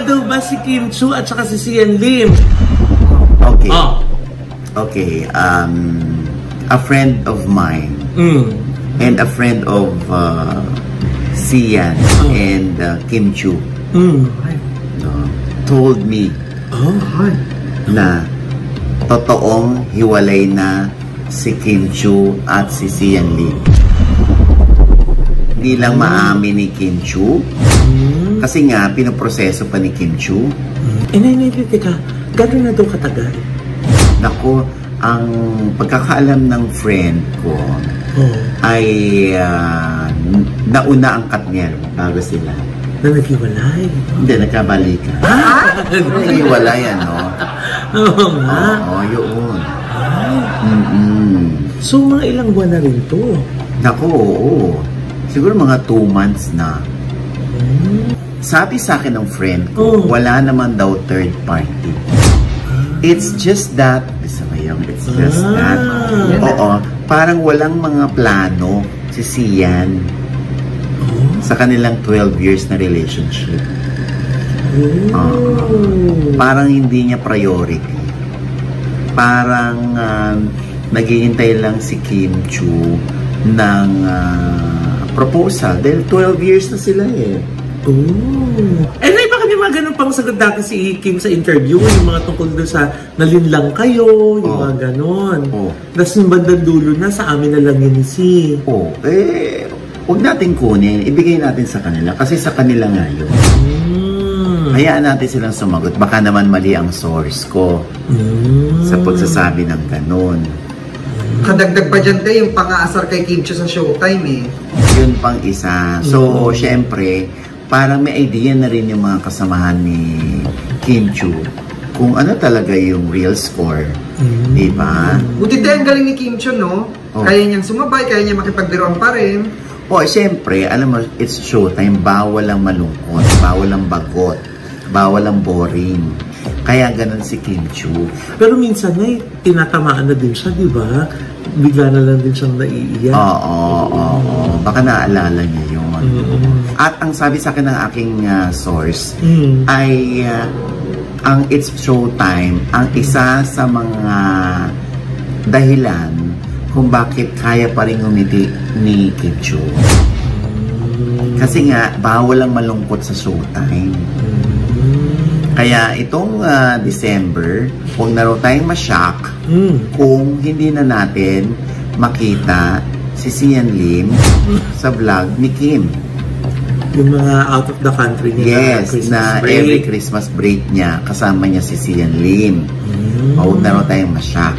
daw ba si Kim Chiu at saka si Sian Lim? Okay. Oh. Okay, a friend of mine and a friend of Sian and Kim Chiu told me na totoong hiwalay na si Kim Chiu at si Sian Lim. Hindi lang maamin ni Kim Chiu kasi nga pinoproseso pa ni Kim Chiu. Teka, gano'n na daw katagal? Naku, ang pagkakaalam ng friend ko ay nauna ang Katniel bago sila. Na naghiwalay? Hindi, nagkabalikan. Naghiwalay, ano? Oo nga. Oo, yun. So, mga ilang buwan na rin to? Naku, oo. Siguro mga 2 months na. Sabi sa akin ng friend ko, wala naman daw third party. It's just that, it's just that. Oo, parang walang mga plano si Sian sa kanilang 12 years na relationship. Parang hindi niya priority. Parang naghihintay lang si Kim Chiu ng proposal dahil 12 years na sila eh. Baka may mga ganun pang sagot dati si Kim sa interview, yung mga tungkol doon sa nalinlang kayo, yung mga ganun. Tapos yung bandang dulo na, sa amin na lang yun si... huwag natin kunin, ibigay natin sa kanila kasi sa kanila nga yun. Hayaan natin silang sumagot, baka naman mali ang source ko sa pagsasabi ng ganun. Kadagdag pa dyan tayo yung pang-aasar kay Kim Chiu sa Showtime eh. Yun pang isa. So, syempre, parang may idea na rin yung mga kasamahan ni Kim Chiu kung ano talaga yung real score. Diba? Buti tayo ang galing ni Kim Chiu, no? Kaya niyang sumabay, kaya niya makipagbiruan pa rin. Siyempre, alam mo, it's Showtime, bawal ang malungkot, bawal ang bagot, bawal ang boring. Kaya ganun si Kim Chiu. Pero minsan ay tinatamaan na din siya, di ba? Bigla na lang din siyang naiiyak. Oo. Baka naalala niya yun. At ang sabi sa akin ng aking source ay ang It's Showtime, ang isa sa mga dahilan kung bakit kaya pa rin umiti ni Kim Chiu. Kasi nga, bawal ang malungkot sa Showtime. Kaya itong December, huwag na raw tayong ma-shock kung hindi na natin makita si Sian Lim sa vlog ni Kim. Yung mga out of the country niya. Yes, na every Christmas break niya, kasama niya si Sian Lim. Huwag na raw tayong ma-shock.